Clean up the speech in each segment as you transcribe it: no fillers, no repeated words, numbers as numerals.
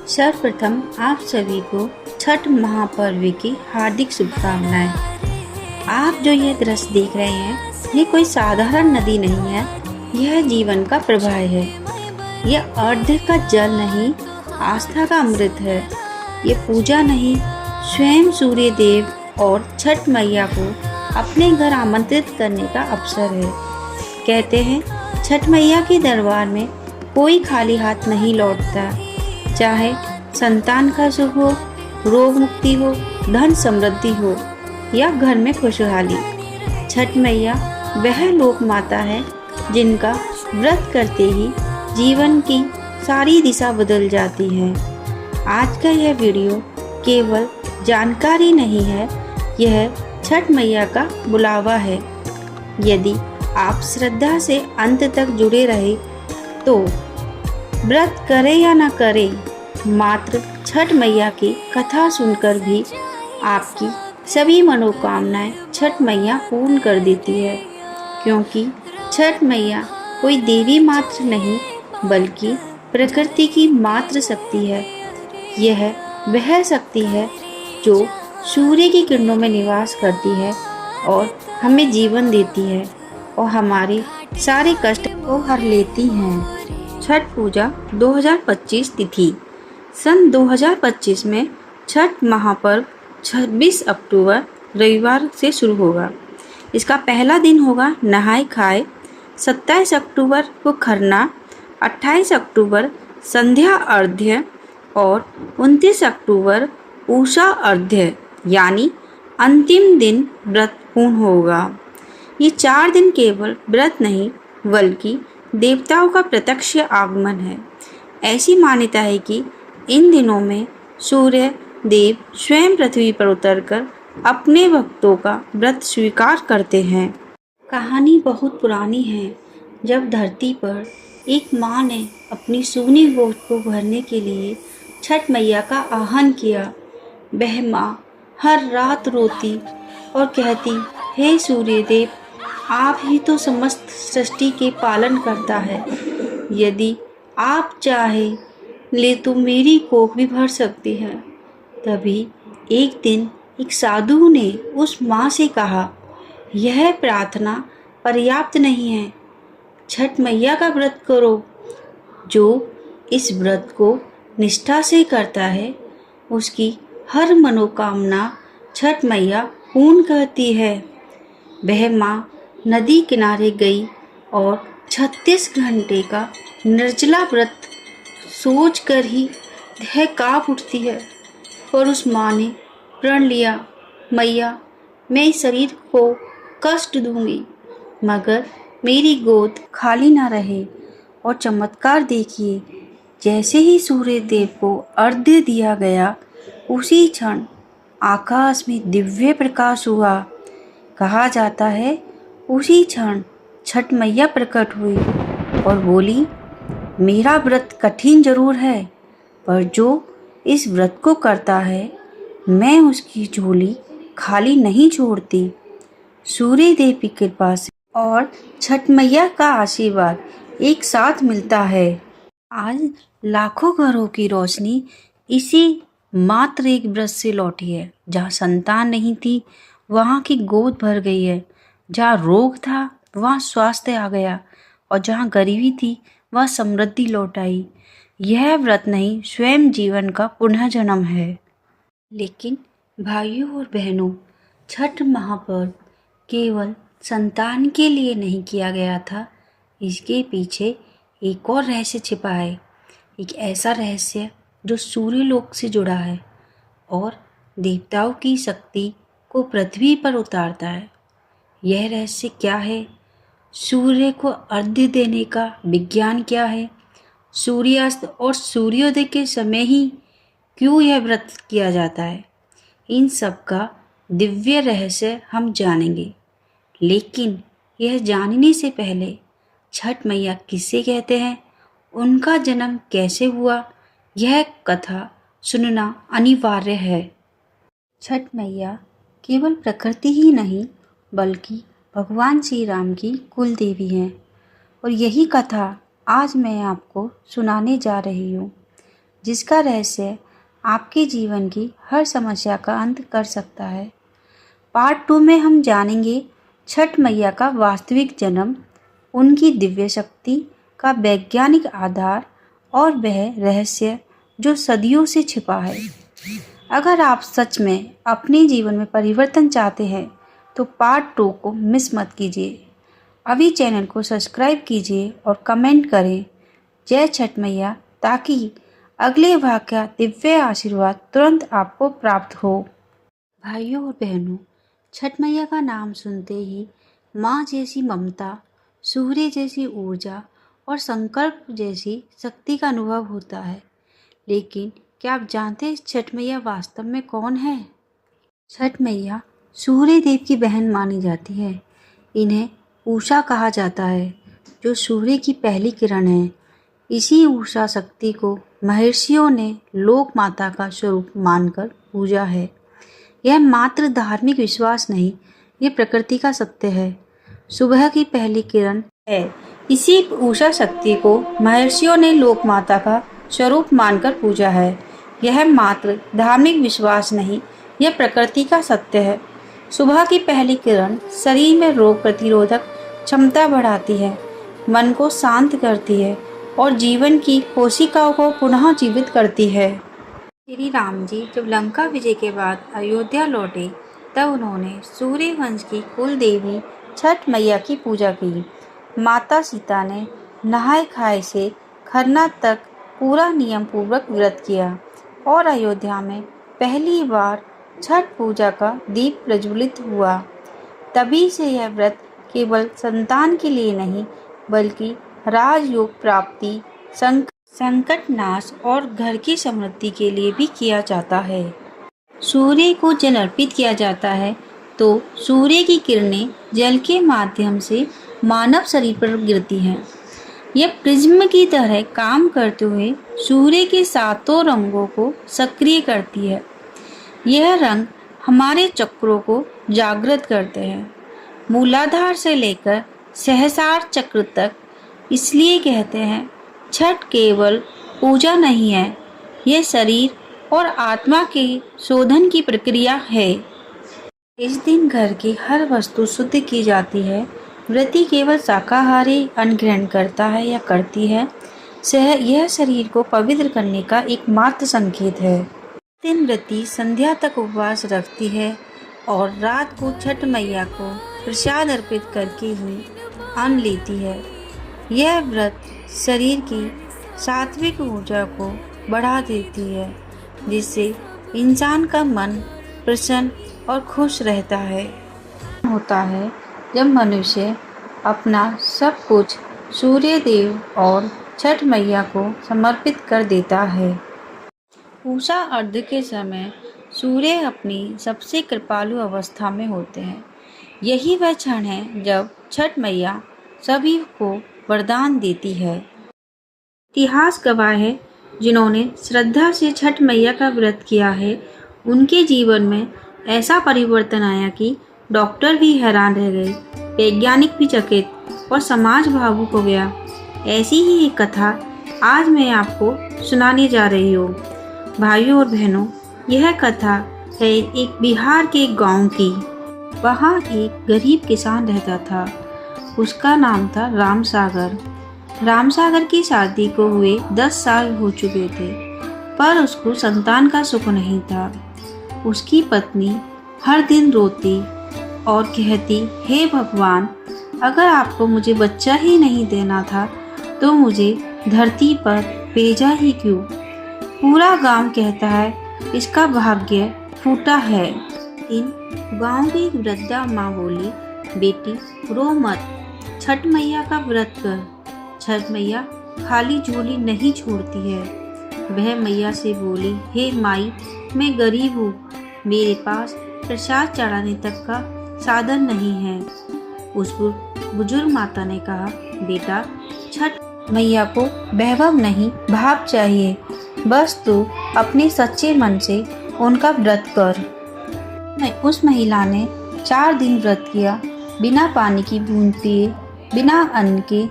सर्वप्रथम आप सभी को छठ महापर्व की हार्दिक शुभकामनाएं। आप जो यह दृश्य देख रहे हैं, ये कोई साधारण नदी नहीं है, यह जीवन का प्रवाह है। यह अर्घ्य का जल नहीं, आस्था का अमृत है। ये पूजा नहीं, स्वयं सूर्य देव और छठ मैया को अपने घर आमंत्रित करने का अवसर है। कहते हैं, छठ मैया के दरबार में कोई खाली हाथ नहीं लौटता। चाहे संतान का सुख हो, रोग मुक्ति हो, धन समृद्धि हो या घर में खुशहाली, छठ मैया वह लोक माता है जिनका व्रत करते ही जीवन की सारी दिशा बदल जाती है। आज का यह वीडियो केवल जानकारी नहीं है, यह छठ मैया का बुलावा है। यदि आप श्रद्धा से अंत तक जुड़े रहे तो व्रत करें या न करें, मात्र छठ मैया की कथा सुनकर भी आपकी सभी मनोकामनाएं छठ मैया पूर्ण कर देती है। क्योंकि छठ मैया कोई देवी मात्र नहीं, बल्कि प्रकृति की मात्र शक्ति है। यह वह शक्ति है जो सूर्य की किरणों में निवास करती है और हमें जीवन देती है और हमारे सारे कष्ट को हर लेती हैं। छठ पूजा 2025 तिथि। सन 2025 में छठ महापर्व 26 अक्टूबर रविवार से शुरू होगा। इसका पहला दिन होगा नहाय खाए। 27 अक्टूबर को खरना, 28 अक्टूबर संध्या अर्घ्य और 29 अक्टूबर उषा अर्घ्य यानी अंतिम दिन व्रत पूर्ण होगा। ये 4 दिन केवल व्रत नहीं, बल्कि देवताओं का प्रत्यक्ष आगमन है। ऐसी मान्यता है कि इन दिनों में सूर्य देव स्वयं पृथ्वी पर उतरकर अपने भक्तों का व्रत स्वीकार करते हैं। कहानी बहुत पुरानी है। जब धरती पर एक माँ ने अपनी सूनी गोद को भरने के लिए छठ मैया का आह्वान किया, वह माँ हर रात रोती और कहती, हे सूर्य देव, आप ही तो समस्त सृष्टि के पालन करता है। यदि आप चाहे ले तो मेरी कोख भी भर सकती है। तभी एक दिन एक साधु ने उस माँ से कहा, यह प्रार्थना पर्याप्त नहीं है, छठ मैया का व्रत करो। जो इस व्रत को निष्ठा से करता है, उसकी हर मनोकामना छठ मैया पूर्ण करती है। वह माँ नदी किनारे गई और 36 घंटे का निर्जला व्रत सोच कर ही वह काँप उठती है। और उस माँ ने प्रण लिया, मैया, मैं इस शरीर को कष्ट दूंगी, मगर मेरी गोद खाली ना रहे। और चमत्कार देखिए, जैसे ही सूर्य देव को अर्घ्य दिया गया, उसी क्षण आकाश में दिव्य प्रकाश हुआ। कहा जाता है, उसी क्षण छठ मैया प्रकट हुई और बोली, मेरा व्रत कठिन जरूर है, पर जो इस व्रत को करता है, मैं उसकी झोली खाली नहीं छोड़ती। सूर्य देव की कृपा से और छठ मैया का आशीर्वाद एक साथ मिलता है। आज लाखों घरों की रोशनी इसी मात्र एक व्रत से लौटी है। जहाँ संतान नहीं थी, वहाँ की गोद भर गई है। जहाँ रोग था, वहाँ स्वास्थ्य आ गया, और जहाँ गरीबी थी, वहाँ समृद्धि लौट आई। यह व्रत नहीं, स्वयं जीवन का पुनः जन्म है। लेकिन भाइयों और बहनों, छठ महापर्व केवल संतान के लिए नहीं किया गया था। इसके पीछे एक और रहस्य छिपा है। एक ऐसा रहस्य जो सूर्य लोक से जुड़ा है और देवताओं की शक्ति को पृथ्वी पर उतारता है। यह रहस्य क्या है? सूर्य को अर्घ्य देने का विज्ञान क्या है? सूर्यास्त और सूर्योदय के समय ही क्यों यह व्रत किया जाता है? इन सब का दिव्य रहस्य हम जानेंगे। लेकिन यह जानने से पहले छठ मैया किसे कहते हैं, उनका जन्म कैसे हुआ, यह कथा सुनना अनिवार्य है। छठ मैया केवल प्रकृति ही नहीं, बल्कि भगवान श्री राम की कुल देवी हैं, और यही कथा आज मैं आपको सुनाने जा रही हूँ। जिसका रहस्य आपके जीवन की हर समस्या का अंत कर सकता है। पार्ट 2 में हम जानेंगे छठ मैया का वास्तविक जन्म, उनकी दिव्य शक्ति का वैज्ञानिक आधार और वह रहस्य जो सदियों से छिपा है। अगर आप सच में अपने जीवन में परिवर्तन चाहते हैं तो पार्ट 2 को मिस मत कीजिए। अभी चैनल को सब्सक्राइब कीजिए और कमेंट करें जय छठ मैया, ताकि अगले भाग का दिव्य आशीर्वाद तुरंत आपको प्राप्त हो। भाइयों और बहनों, छठ मैया का नाम सुनते ही माँ जैसी ममता, सूर्य जैसी ऊर्जा और संकल्प जैसी शक्ति का अनुभव होता है। लेकिन क्या आप जानते हैं छठ मैया वास्तव में कौन है? छठ मैया सूर्य देव की बहन मानी जाती है। इन्हें उषा कहा जाता है, जो सूर्य की पहली किरण है। इसी उषा शक्ति को महर्षियों ने लोक माता का स्वरूप मानकर पूजा है। यह मात्र धार्मिक विश्वास नहीं, ये प्रकृति का सत्य है। सुबह की पहली किरण है। इसी उषा शक्ति को महर्षियों ने लोक माता का स्वरूप मानकर पूजा है। यह मात्र धार्मिक विश्वास नहीं, यह प्रकृति का सत्य है। सुबह की पहली किरण शरीर में रोग प्रतिरोधक क्षमता बढ़ाती है, मन को शांत करती है और जीवन की कोशिकाओं को पुनः जीवित करती है। श्री राम जी जब लंका विजय के बाद अयोध्या लौटे, तब उन्होंने सूर्य वंश की कुल देवी छठ मैया की पूजा की। माता सीता ने नहाए खाए से खरना तक पूरा नियम पूर्वक व्रत किया और अयोध्या में पहली बार छठ पूजा का दीप प्रज्वलित हुआ। तभी से यह व्रत केवल संतान के लिए नहीं, बल्कि राजयोग प्राप्ति, संकट नाश और घर की समृद्धि के लिए भी किया जाता है। सूर्य को जल अर्पित किया जाता है तो सूर्य की किरणें जल के माध्यम से मानव शरीर पर गिरती हैं। यह प्रिज्म की तरह काम करते हुए सूर्य के सातों रंगों को सक्रिय करती है। यह रंग हमारे चक्रों को जागृत करते हैं, मूलाधार से लेकर सहस्रार चक्र तक। इसलिए कहते हैं छठ केवल पूजा नहीं है, यह शरीर और आत्मा के शोधन की प्रक्रिया है। इस दिन घर की हर वस्तु शुद्ध की जाती है। व्रती केवल शाकाहारी अन्न ग्रहण करता है या करती है, यह शरीर को पवित्र करने का एकमात्र संकेत है। दिन व्रती संध्या तक उपवास रखती है और रात को छठ मैया को प्रसाद अर्पित करके ही अन्न लेती है। यह व्रत शरीर की सात्विक ऊर्जा को बढ़ा देती है, जिससे इंसान का मन प्रसन्न और खुश रहता है। होता है जब मनुष्य अपना सब कुछ सूर्य देव और छठ मैया को समर्पित कर देता है। उषा अर्घ के समय सूर्य अपनी सबसे कृपालु अवस्था में होते हैं। यही वह क्षण है जब छठ मैया सभी को वरदान देती है। इतिहास गवाह है, जिन्होंने श्रद्धा से छठ मैया का व्रत किया है, उनके जीवन में ऐसा परिवर्तन आया कि डॉक्टर भी हैरान रह गए, वैज्ञानिक भी चकित और समाज भावुक हो गया। ऐसी ही एक कथा आज मैं आपको सुनाने जा रही हूँ। भाइयों और बहनों, यह कथा है एक बिहार के गांव की। वहाँ एक गरीब किसान रहता था। उसका नाम था राम सागर। राम सागर की शादी को हुए 10 साल हो चुके थे, पर उसको संतान का सुख नहीं था। उसकी पत्नी हर दिन रोती और कहती, हे भगवान, अगर आपको मुझे बच्चा ही नहीं देना था तो मुझे धरती पर भेजा ही क्यों? पूरा गांव कहता है इसका भाग्य फूटा है। इन गांव की एक वृद्धा माँ बोली, बेटी रो मत, छठ मैया का व्रत कर। छठ मैया खाली झोली नहीं छोड़ती है। वह मैया से बोली, हे माई, मैं गरीब हूँ, मेरे पास प्रसाद चढ़ाने तक का साधन नहीं है। उस बुजुर्ग माता ने कहा, बेटा, छठ मैया को वैभव नहीं, भाव चाहिए। बस तू अपने सच्चे मन से उनका व्रत कर। उस महिला ने 4 दिन व्रत किया, बिना पानी की बूंद पिए, बिना अन्न के।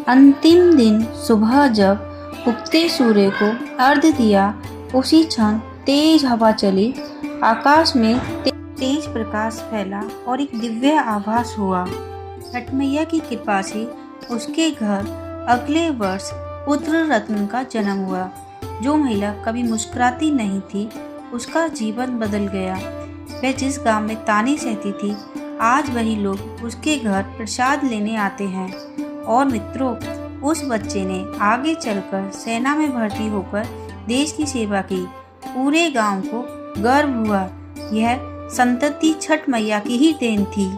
अंतिम दिन सुबह जब उगते सूर्य को अर्घ्य दिया, उसी क्षण तेज हवा चली, आकाश में तेज प्रकाश फैला और एक दिव्य आभास हुआ। छठ मैया की कृपा से उसके घर अगले वर्ष पुत्र रत्न का जन्म हुआ। जो महिला कभी मुस्कुराती नहीं थी, उसका जीवन बदल गया। वह जिस गांव में ताने सहती थी, आज वही लोग उसके घर प्रसाद लेने आते हैं। और मित्रों, उस बच्चे ने आगे चलकर सेना में भर्ती होकर देश की सेवा की। पूरे गांव को गर्व हुआ। यह संतति छठ मैया की ही देन थी।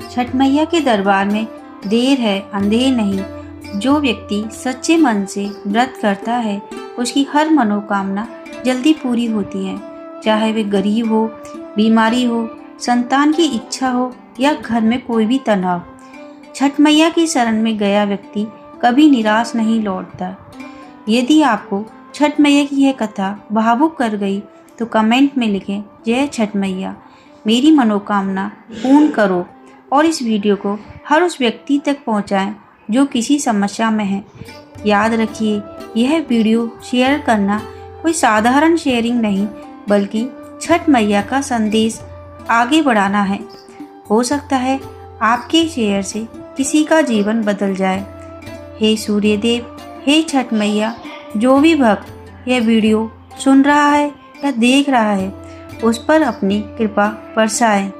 छठ मैया के दरबार में देर है अंधेर नहीं। जो व्यक्ति सच्चे मन से व्रत करता है, उसकी हर मनोकामना जल्दी पूरी होती है। चाहे वे गरीब हो, बीमारी हो, संतान की इच्छा हो या घर में कोई भी तनाव। छठ मैया की शरण में गया व्यक्ति कभी निराश नहीं लौटता। यदि आपको छठ मैया की यह कथा भावुक कर गई तो कमेंट में लिखें, जय छठ मैया, मेरी मनोकामना पूर्ण करो। और इस वीडियो को हर उस व्यक्ति तक पहुंचाएं जो किसी समस्या में है। याद रखिए, यह वीडियो शेयर करना कोई साधारण शेयरिंग नहीं, बल्कि छठ मैया का संदेश आगे बढ़ाना है। हो सकता है आपके शेयर से किसी का जीवन बदल जाए। हे सूर्यदेव, हे छठ मैया, जो भी भक्त यह वीडियो सुन रहा है या देख रहा है, उस पर अपनी कृपा बरसाएं।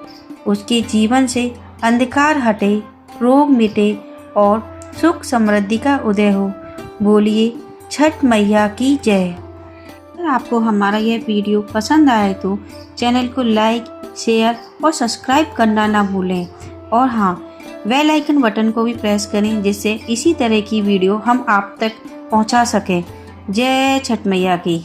उसके जीवन से अंधकार हटे, रोग मिटे और सुख समृद्धि का उदय हो। बोलिए छठ मैया की जय। अगर आपको हमारा यह वीडियो पसंद आए तो चैनल को लाइक, शेयर और सब्सक्राइब करना ना भूलें। और हाँ, बेल आइकन बटन को भी प्रेस करें, जिससे इसी तरह की वीडियो हम आप तक पहुंचा सकें। जय छठ मैया की।